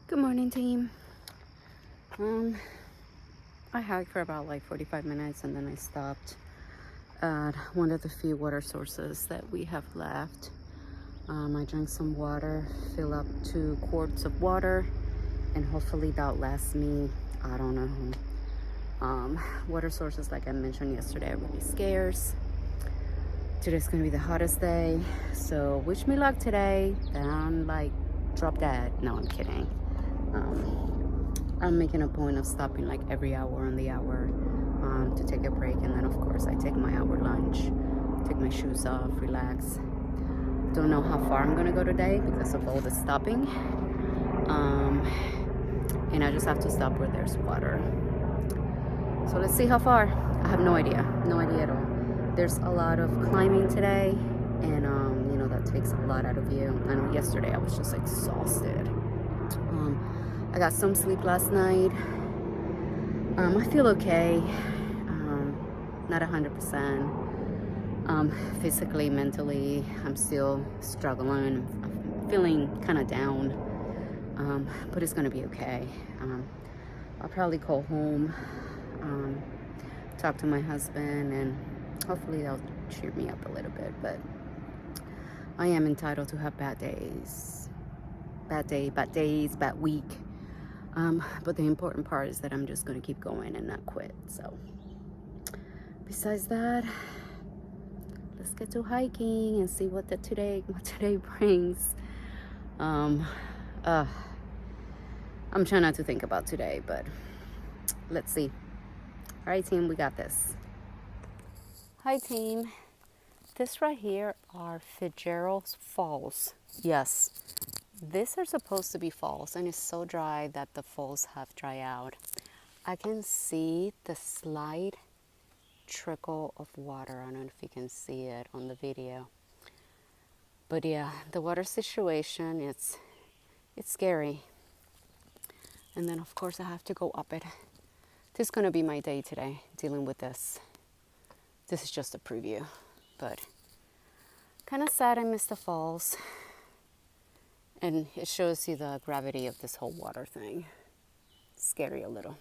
Good morning, team. I hiked for about like 45 minutes and then I stopped at one of the few water sources that we have left. I drank some water, fill up 2 quarts of water, and hopefully that lasts me, I don't know. Water sources, like I mentioned yesterday, are really scarce. Today's gonna be the hottest day, so wish me luck today. Then I'm like, drop dead. No, I'm kidding. I'm making a point of stopping like every hour on the hour to take a break, and then of course I take my hour lunch, take my shoes off, relax. Don't know how far I'm gonna go today because of all the stopping, and I just have to stop where there's water. So let's see how far. I have no idea at all. There's a lot of climbing today, and that takes a lot out of you. I know yesterday I was just exhausted. I got some sleep last night. I feel okay. Not 100%. Physically, mentally, I'm still struggling. I'm feeling kind of down. But it's gonna be okay. I'll probably call home, talk to my husband, and hopefully that'll cheer me up a little bit. But I am entitled to have bad days. Bad days, bad week. But the important part is that I'm just gonna keep going and not quit. So besides that, let's get to hiking and see what today brings. I'm trying not to think about today, but let's see. All right, team, we got this. Hi, team. This right here are Fidgeros Falls. Yes, these are supposed to be falls, and it's so dry that the falls have dried out. I can see the slight trickle of water. I don't know if you can see it on the video. But yeah, the water situation, it's scary. And then of course I have to go up it. This is gonna be my day today, dealing with this. This is just a preview, but kind of sad I missed the falls. And it shows you the gravity of this whole water thing. Scary a little.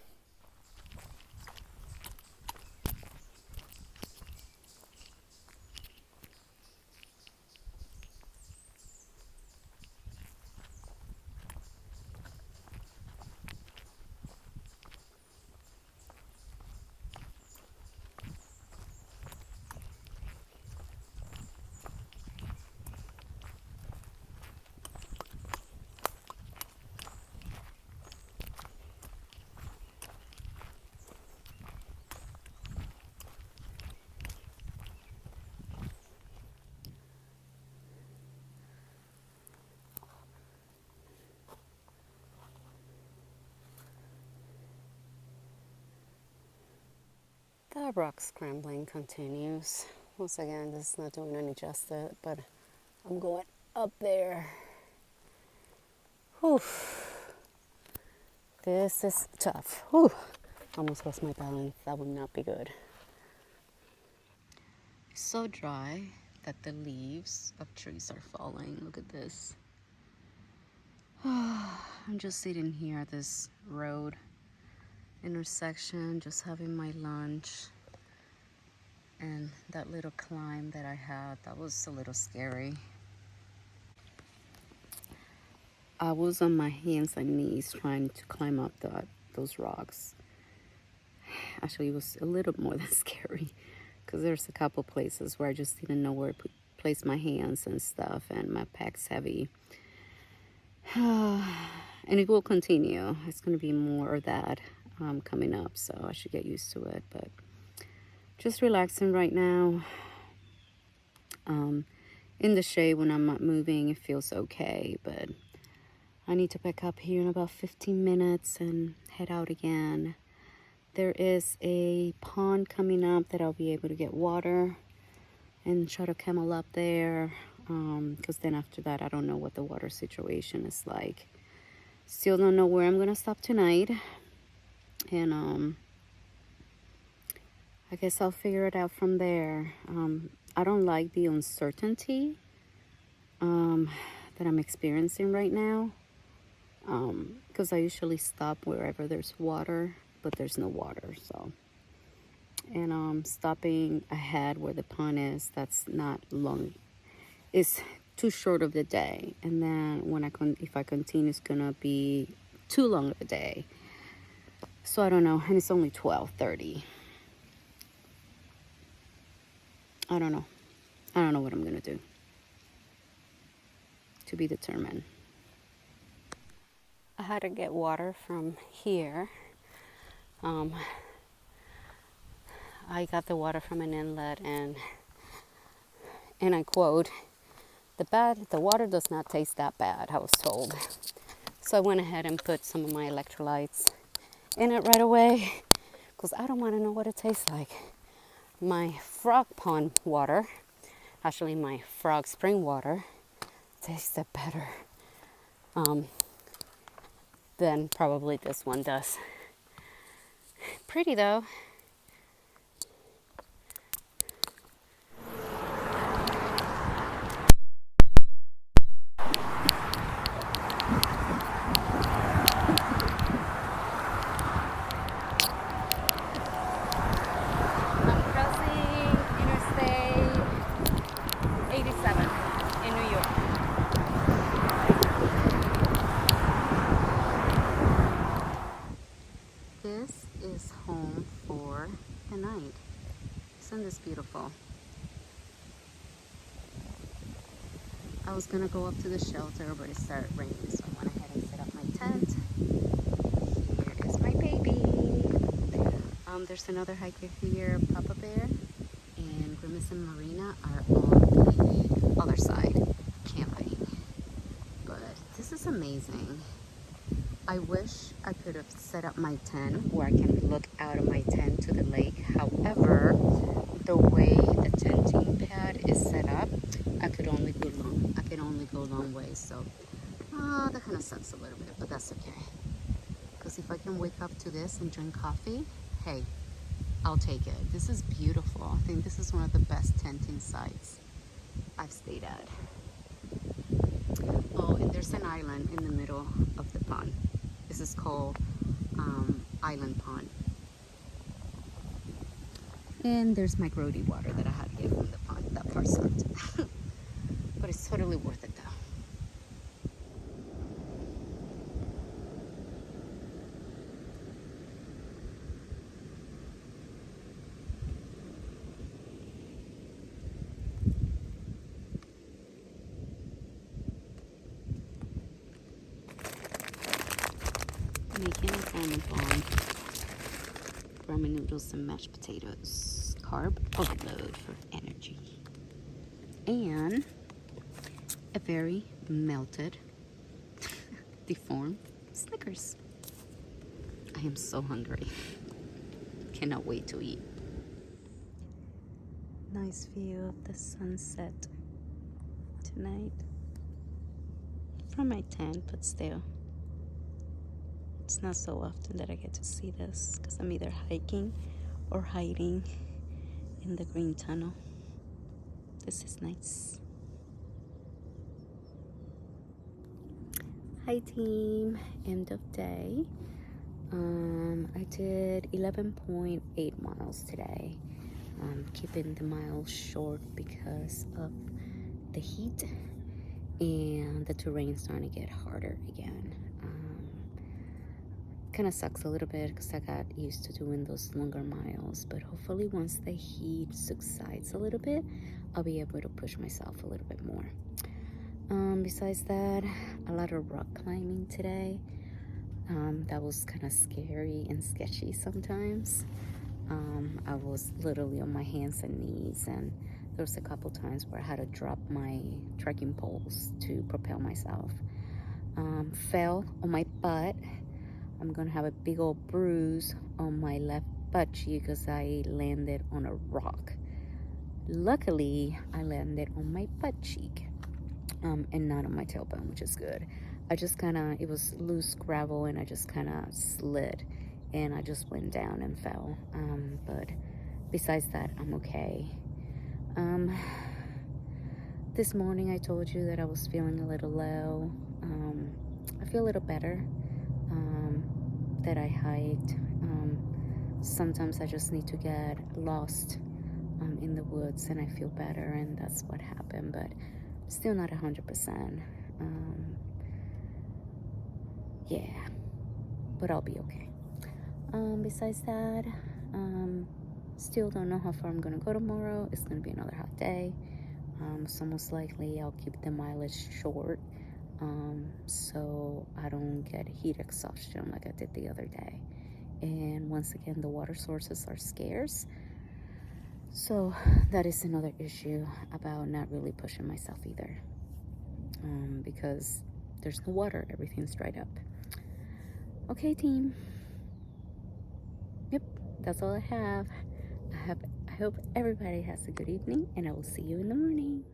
The rock scrambling continues. Once again, this is not doing any justice, but I'm going up there. Whew. This is tough. Whew. Almost lost my balance. That would not be good. It's so dry that the leaves of trees are falling. Look at this. I'm just sitting here at this road intersection, just having my lunch. And that little climb that I had, that was a little scary. I was on my hands and knees trying to climb up those rocks. Actually, it was a little more than scary because there's a couple places where I just didn't know where to place my hands and stuff, and my pack's heavy. And it will continue. It's going to be more of that coming up, so I should get used to it. But just relaxing right now. In the shade when I'm not moving, it feels okay, but I need to pick up here in about 15 minutes and head out again. There is a pond coming up that I'll be able to get water and try to camel up there, because then after that I don't know what the water situation is like. Still don't know where I'm gonna stop tonight, and I guess I'll figure it out from there. I don't like the uncertainty that I'm experiencing right now. because I usually stop wherever there's water, but there's no water. So, and stopping ahead where the pond is, that's not long. It's too short of the day, and then when if I continue, it's gonna be too long of a day. So I don't know, and it's only 12:30. I don't know. I don't know what I'm gonna do. To be determined. I had to get water from here. I got the water from an inlet, and I quote, the water does not taste that bad, I was told. So I went ahead and put some of my electrolytes in it right away, because I don't want to know what it tastes like. My frog pond water, actually my frog spring water, tasted better than probably this one does. Pretty though. I'm crossing Interstate 87 in New York. This is home for the night. Isn't this beautiful? I was gonna go up to the shelter, but it started raining, so I went ahead and set up my tent. Here is my baby. There's another hiker here, Papa Bear, and Grimace and Marina are on the other side, camping. But this is amazing. I wish I could have set up my tent where I can look out of my tent to the lake. However, the way the tenting pad is set up, I could only go long ways. So that kind of sucks a little bit, but that's okay. Because if I can wake up to this and drink coffee, hey, I'll take it. This is beautiful. I think this is one of the best tenting sites I've stayed at. Oh, and there's an island in the middle of the pond. This is called Island Pond. And there's my grody water that I had to get from the pond. That part sucked. But it's totally worth it though. Making a salmon pond. Ramen noodles and mashed potatoes. Carb overload for energy. And a very melted, deformed Snickers. I am so hungry. Cannot wait to eat. Nice view of the sunset tonight. From my tent, but still. It's not so often that I get to see this because I'm either hiking or hiding in the green tunnel. This is nice. Hi team, end of day. I did 11.8 miles today. Keeping the miles short because of the heat and the terrain starting to get harder again. Kind of sucks a little bit because I got used to doing those longer miles, but hopefully once the heat subsides a little bit, I'll be able to push myself a little bit more. Besides that, a lot of rock climbing today. That was kind of scary and sketchy sometimes. I was literally on my hands and knees, and there was a couple times where I had to drop my trekking poles to propel myself. Fell on my butt. I'm gonna have a big old bruise on my left butt cheek because I landed on a rock. Luckily, I landed on my butt cheek and not on my tailbone, which is good. It was loose gravel, and I just kind of slid, and I just went down and fell. But besides that, I'm okay. This morning I told you that I was feeling a little low. I feel a little better that I hiked. Sometimes I just need to get lost in the woods and I feel better, and that's what happened, but still not 100%. Yeah, but I'll be okay. Besides that, still don't know how far I'm gonna go tomorrow. It's gonna be another hot day, so most likely I'll keep the mileage short, so I don't get heat exhaustion like I did the other day. And once again, the water sources are scarce, so that is another issue about not really pushing myself either, because there's no water, everything's dried up. Okay, team. Yep, that's all I have. I hope everybody has a good evening, and I will see you in the morning.